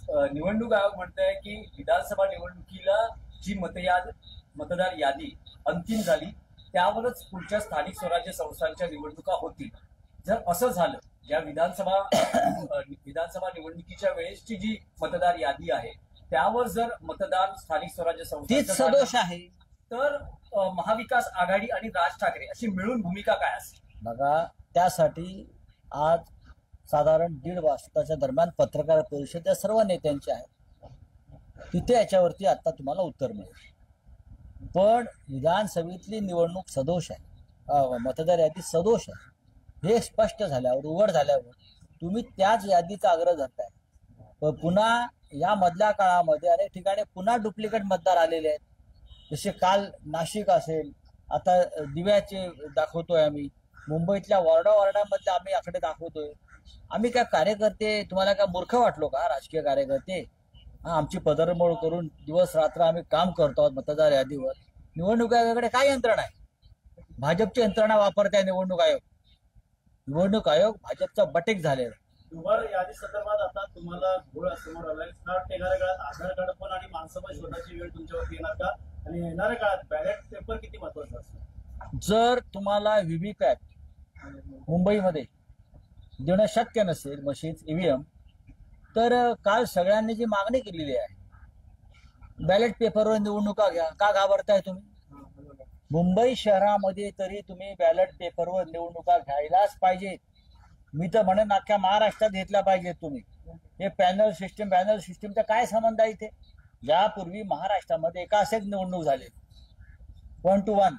निवडणूक आयोग म्हणतंय की विधानसभा निवडणुकीला जी मतदार यादी अंतिम झाली त्यावरच पुढच्या स्थानिक स्वराज्य संस्थांच्या निवडणुका होतील। जर असं झालं, या विधानसभा निवडणुकीच्या वेळेसची जी मतदार यादी आहे त्यावर जर मतदान स्थानिक स्वराज्य संस्थांचं सदोष आहे, तर महाविकास आघाडी आणि राज ठाकरे अशी मिळून भूमिका काय असेल? बघा, त्यासाठी आज साधारण 1.5 वाजताच्या दरम्यान पत्रकार परिषद या सर्व नेत्यांची आहे, तिथे याच्यावरती आता तुम्हाला उत्तर मिळेल। पण विधानसभेतली निवडणूक सदोष आहे, मतदार यादी सदोष आहे हे स्पष्ट झाल्यावर, उघड झाल्यावर तुम्ही त्याच यादीचा आग्रह धरताय। पण पुन्हा या मधल्या काळामध्ये अनेक ठिकाणी पुन्हा डुप्लिकेट मतदार आलेले आहेत, जसे काल नाशिक असेल, आता दिव्याचे दाखवतोय आम्ही, मुंबईतल्या वॉर्डामधले आम्ही आकडे दाखवतोय। आम्ही काय कार्यकर्ते तुम्हाला काय मूर्ख वाटलो का? राजकीय कार्यकर्ते आमची पदरमोड करून दिवस रात्र आम्ही काम करतो आहोत मतदार यादीवर। निवडणूक आयोगाकडे काय यंत्रणा आहे? भाजपची यंत्रणा वापरते निवडणूक आयोग। निवडणूक आयोग भाजपचा बटेक झालेला। निवड यादी संदर्भात आता तुम्हाला घोळ समोर आलाय। येणाऱ्या काळात आधार कार्ड पण आणि माणसाबळ शोधाची वेळ तुमच्यावरती येणार का? आणि येणाऱ्या काळात बॅलेट पेपर किती महत्वाचा असेल? जर तुम्हाला व्हीव्हीपॅट मुंबईमध्ये देणं शक्य नसेल, मशीन ईव्हीएम, तर काल सगळ्यांनी जी मागणी केलेली आहे बॅलेट पेपरवर निवडणुका घ्या, का घाबरताय तुम्ही? मुंबई शहरामध्ये तरी तुम्ही बॅलेट पेपरवर निवडणुका घ्यायलाच पाहिजे। मी तर म्हणेन अख्ख्या महाराष्ट्रात घेतल्या पाहिजेत तुम्ही। हे पॅनल सिस्टीमचा काय संबंध आहे इथे? यापूर्वी महाराष्ट्रामध्ये एकाच निवडणूक झाली 1 to 1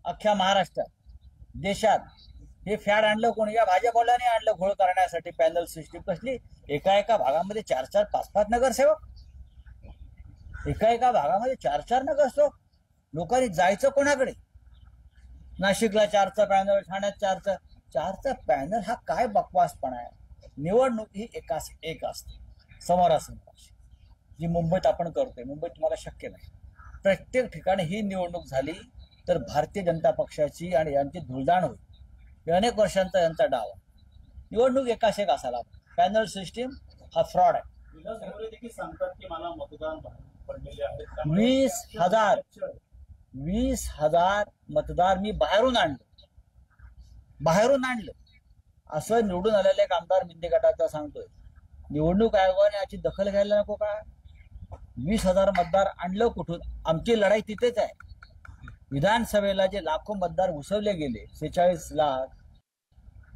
अख्ख्या महाराष्ट्रात, देशात। हे फॅड आणलं कोणी? या भाजपवाल्याने आणलं घोळ करण्यासाठी। पॅनल सिस्टीम कसली? एका भागामध्ये 4-4, 5-5 नगरसेवक, एका भागामध्ये 4-4 नगरसेवक। लोकांनी जायचं कोणाकडे? नाशिकला 4चा पॅनल, ठाण्यात 4चा पॅनल, हा काय बकवासपणा आहे? निवडणूक ही एकास एक असते, समोरासमोर, जी मुंबईत आपण करतोय। मुंबईत तुम्हाला शक्य नाही। प्रत्येक ठिकाणी ही निवडणूक झाली तर भारतीय जनता पक्षाची आणि यांची धुळदाण होईल। अनेक वर्षांचा यांचा डाव आहे। निवडणूक एकास एक असायला, पॅनल सिस्टीम हा फ्रॉड आहे। देखील सांगतात की मला मतदान पडलेले आहेत, 20,000 मतदार मी बाहेरून आणलं असं निवडून आलेले एक आमदार मिंदे गटाचा सांगतोय। निवडणूक आयोगाने याची दखल घ्यायला नको का? 20,000 मतदार आणलं कुठून? आमची लढाई तिथेच आहे। विधानसभेला जे लाखो मतदार घुसवले गेले, 46 लाख,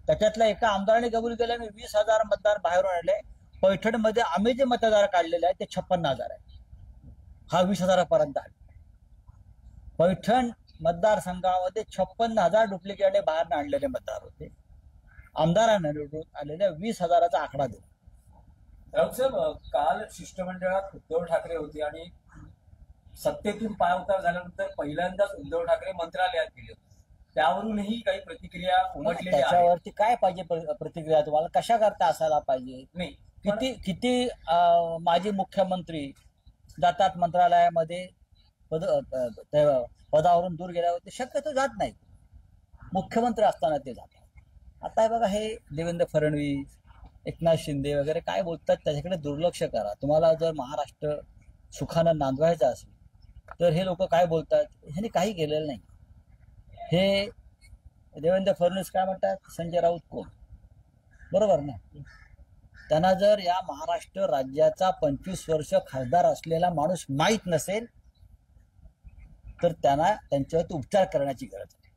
त्याच्यातल्या एका आमदाराने कबूल केल्याने 20,000 मतदार बाहेरून आणले। पैठणमध्ये आम्ही जे मतदार काढलेले आहेत ते 56,000 आहे, हा 20,000 पर्यंत आला। पैठण मतदारसंघामध्ये 56,000 डुप्लिकेट बाहेर आणलेले मतदार होते। आमदारांना निवडून आलेल्या 20,000चा आकडा दिला। राऊत साहेब, काल शिष्टमंडळात उद्धव ठाकरे होते आणि सत्तेतून पायउतार झाल्यानंतर पहिल्यांदाच उद्धव ठाकरे मंत्रालयात गेले होते। त्यावरूनही काही प्रतिक्रिया उमटलेल्या आहेत। त्याच्यावरती काय पाहिजे प्रतिक्रिया? तुम्हाला कशा करता असायला पाहिजे? नाही, किती माजी मुख्यमंत्री जातात मंत्रालयामध्ये, पदावरून दूर गेल्यावर ते शक्यतो जात नाही, मुख्यमंत्री असताना ते जातात। आता बघा, हे देवेंद्र फडणवीस, एकनाथ शिंदे वगैरे काय बोलतात त्याच्याकडे दुर्लक्ष करा। तुम्हाला जर महाराष्ट्र सुखानं नांदवायचं असेल तर हे लोक काय बोलतात? ह्यांनी काही केलेलं नाही। हे देवेंद्र फडणवीस काय म्हणतात? संजय राऊत कोण? बरोबर ना? त्यांना जर या महाराष्ट्र राज्याचा 25 वर्ष खासदार असलेला माणूस माहीत नसेल तर त्यांना त्यांच्यावरती उपचार करण्याची गरज आहे।